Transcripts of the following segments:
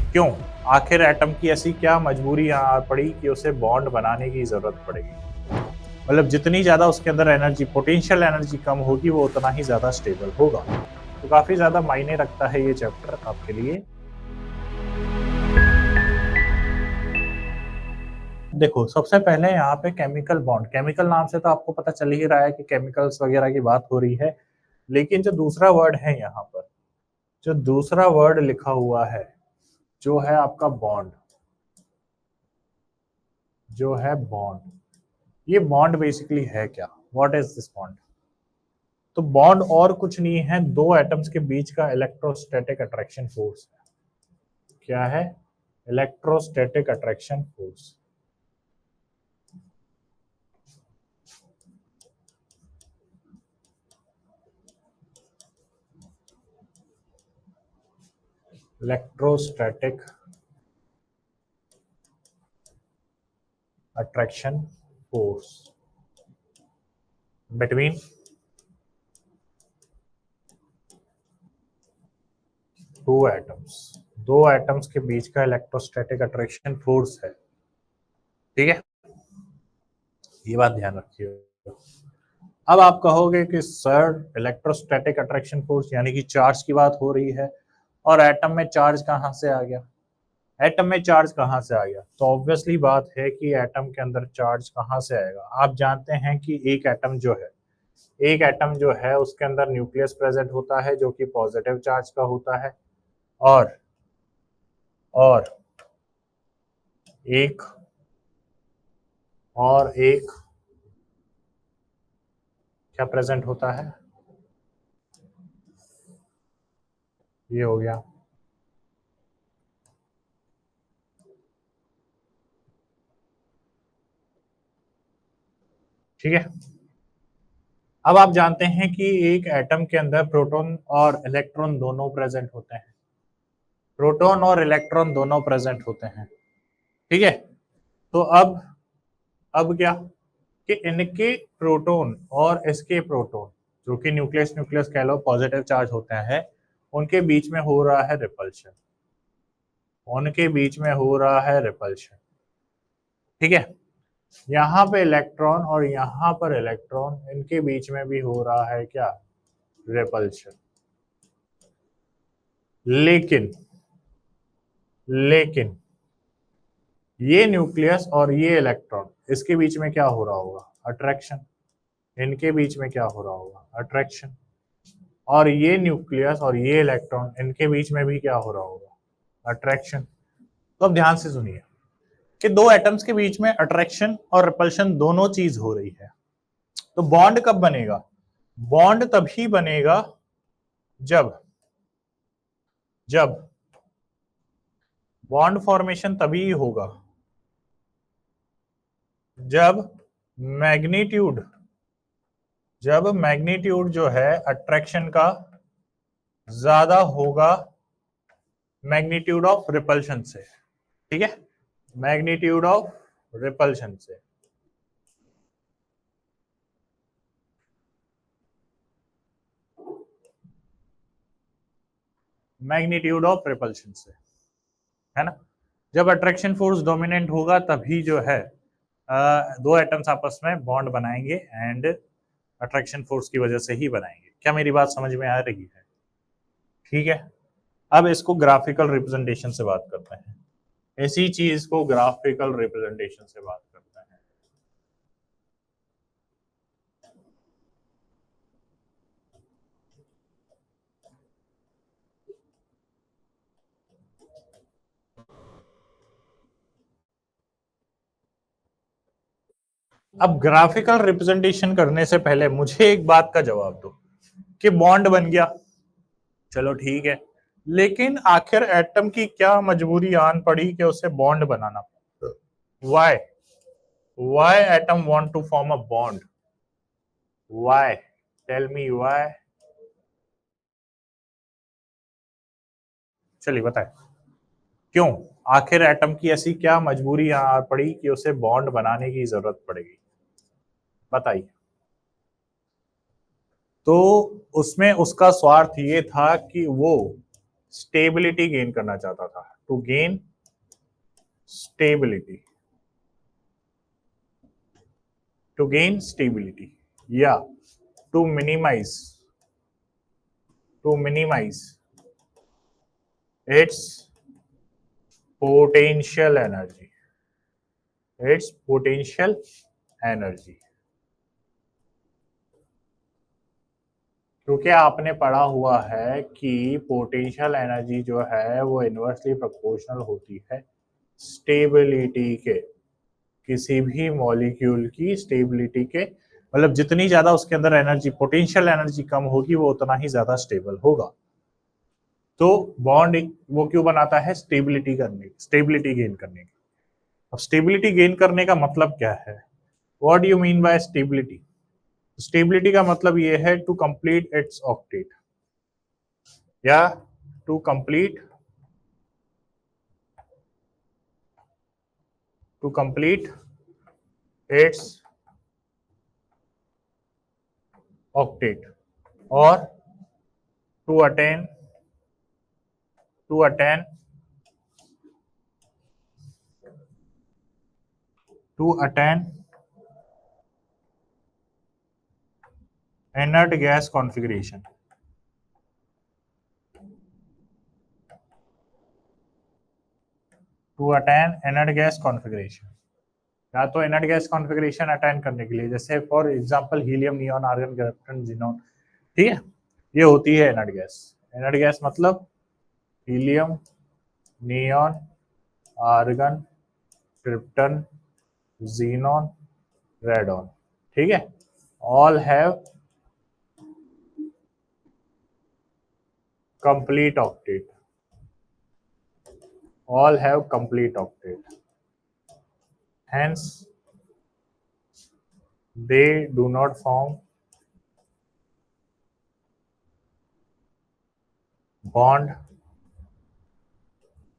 क्यों? आखिर एटम की ऐसी क्या मजबूरी यहाँ आ पड़ी कि उसे बॉन्ड बनाने की ज़रूरत पड़ेगी? मतलब जितनी ज़्यादा उसके अंदर एनर्जी पोटेंशियल एनर्जी कम होगी वो उतना ही ज़्यादा स्टेबल होगा। तो काफ़ी ज़्यादा मायने रखता है ये चैप्टर आपके लिए। देखो, सबसे पहले यहाँ पे केमिकल बॉन्ड, केमिकल नाम से तो आपको पता चल ही रहा है कि केमिकल्स वगैरह की बात हो रही है। लेकिन जो दूसरा वर्ड है यहाँ पर, जो दूसरा वर्ड लिखा हुआ है, जो है आपका बॉन्ड, जो है बॉन्ड। ये बॉन्ड बेसिकली है क्या? What is this bond? तो बॉन्ड और कुछ नहीं है, दो एटम्स के बीच का इलेक्ट्रोस्टैटिक अट्रैक्शन फोर्स है। क्या है? Electrostatic attraction force. Electrostatic attraction force between two atoms, दो एटम्स के बीच का इलेक्ट्रोस्टैटिक अट्रैक्शन फोर्स है। ठीक है, ये बात ध्यान रखिए। अब आप कहोगे कि सर इलेक्ट्रोस्टैटिक अट्रैक्शन फोर्स यानी कि चार्ज की बात हो रही है, और एटम में चार्ज कहाँ से आ गया? एटम में चार्ज कहाँ से आ गया? तो ऑब्वियसली बात है कि एटम के अंदर चार्ज कहाँ से आएगा? आप जानते हैं कि एक एटम जो है उसके अंदर न्यूक्लियस प्रेजेंट होता है जो कि पॉजिटिव चार्ज का होता है, और और एक एक क्या प्रेजेंट होता है? ये हो गया। ठीक है, अब आप जानते हैं कि एक एटम के अंदर प्रोटॉन और इलेक्ट्रॉन दोनों प्रेजेंट होते हैं। प्रोटॉन और इलेक्ट्रॉन दोनों प्रेजेंट होते हैं। ठीक है, तो अब क्या कि इनके प्रोटॉन और इसके प्रोटॉन, जो कि न्यूक्लियस न्यूक्लियस कह लो, पॉजिटिव चार्ज होते हैं, उनके बीच में हो रहा है रिपल्शन। उनके बीच में हो रहा है रिपल्शन। ठीक है, यहाँ पे इलेक्ट्रॉन और यहाँ पर इलेक्ट्रॉन, इनके बीच में भी हो रहा है क्या? रिपल्शन। लेकिन लेकिन ये न्यूक्लियस और ये इलेक्ट्रॉन, इसके बीच में क्या हो रहा होगा? अट्रैक्शन। इनके बीच में क्या हो रहा होगा? अट्रैक्शन। और ये न्यूक्लियस और ये इलेक्ट्रॉन, इनके बीच में भी क्या हो रहा होगा? अट्रैक्शन। तो अब ध्यान से सुनिए कि दो एटम्स के बीच में अट्रैक्शन और रिपल्शन दोनों चीज हो रही है। तो बॉन्ड कब बनेगा? बॉन्ड तभी बनेगा जब जब बॉन्ड फॉर्मेशन तभी होगा जब मैग्नीट्यूड जब मैग्नीट्यूड जो है अट्रैक्शन का ज्यादा होगा मैग्नीट्यूड ऑफ रिपल्शन से। ठीक है, मैग्नीट्यूड ऑफ रिपल्शन से। मैग्नीट्यूड ऑफ रिपल्शन से, है ना? जब अट्रैक्शन फोर्स डोमिनेंट होगा तभी जो है दो एटम्स आपस में बॉन्ड बनाएंगे, एंड अट्रैक्शन फोर्स की वजह से ही बनाएंगे। क्या मेरी बात समझ में आ रही है? ठीक है, अब इसको ग्राफिकल रिप्रेजेंटेशन से बात करते हैं। इसी चीज को ग्राफिकल रिप्रेजेंटेशन से बात करते हैं। अब ग्राफिकल रिप्रेजेंटेशन करने से पहले मुझे एक बात का जवाब दो कि बॉन्ड बन गया, चलो ठीक है, लेकिन आखिर एटम की क्या मजबूरी आन पड़ी कि उसे बॉन्ड बनाना? Why why atom want to form a bond? Why? Tell me why. चलिए बताए क्यों? आखिर एटम की ऐसी क्या मजबूरी आ पड़ी कि उसे बॉन्ड बनाने की जरूरत पड़ेगी? बताइए। तो उसमें उसका स्वार्थ ये था कि वो स्टेबिलिटी गेन करना चाहता था। To gain stability, to gain stability या to minimize its potential energy, its potential energy। क्योंकि आपने पढ़ा हुआ है कि पोटेंशियल एनर्जी जो है वो इनवर्सली प्रोपोर्शनल होती है स्टेबिलिटी के, किसी भी मॉलिक्यूल की स्टेबिलिटी के, मतलब जितनी ज्यादा उसके अंदर एनर्जी, पोटेंशियल एनर्जी कम होगी वो उतना ही ज्यादा स्टेबल होगा। तो बॉन्ड वो क्यों बनाता है? स्टेबिलिटी गेन करने की। अब स्टेबिलिटी गेन करने का मतलब क्या है? What do you mean by stability? Stability का मतलब ये है टू कंप्लीट इट्स ऑक्टेट, या टू कंप्लीट इट्स ऑक्टेट, और to attain inert gas configuration, to attain inert gas configuration, या तो इनर्ट गैस कॉन्फ़िगरेशन अटेन करने के लिए, जैसे for example helium, neon, argon, krypton, xenon, ठीक है, ये होती है इनर्ट गैस। इनर्ट गैस मतलब helium, neon, argon, krypton, xenon, radon, ठीक है, all have complete octet, hence they do not form bond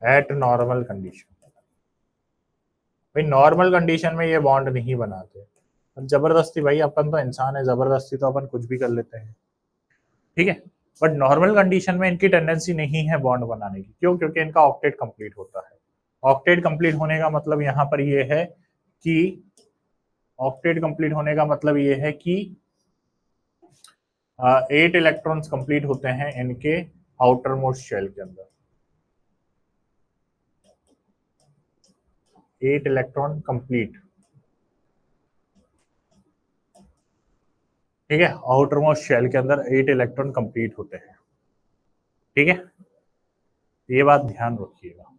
at normal condition। भाई नॉर्मल कंडीशन में ये बॉन्ड नहीं बनाते, जबरदस्ती, भाई अपन तो इंसान है, जबरदस्ती तो अपन कुछ भी कर लेते हैं, ठीक है, बट नॉर्मल कंडीशन में इनकी टेंडेंसी नहीं है बॉन्ड बनाने की। क्यों? क्योंकि इनका ऑक्टेट कंप्लीट होता है। ऑक्टेट कंप्लीट होने का मतलब यहाँ पर ये है कि 8 इलेक्ट्रॉन्स कंप्लीट होते हैं इनके आउटर मोस्ट शेल के अंदर, 8 इलेक्ट्रॉन कंप्लीट, ठीक है, आउटर मोस्ट शेल के अंदर 8 इलेक्ट्रॉन कंप्लीट होते हैं, ठीक है, ये बात ध्यान रखिएगा।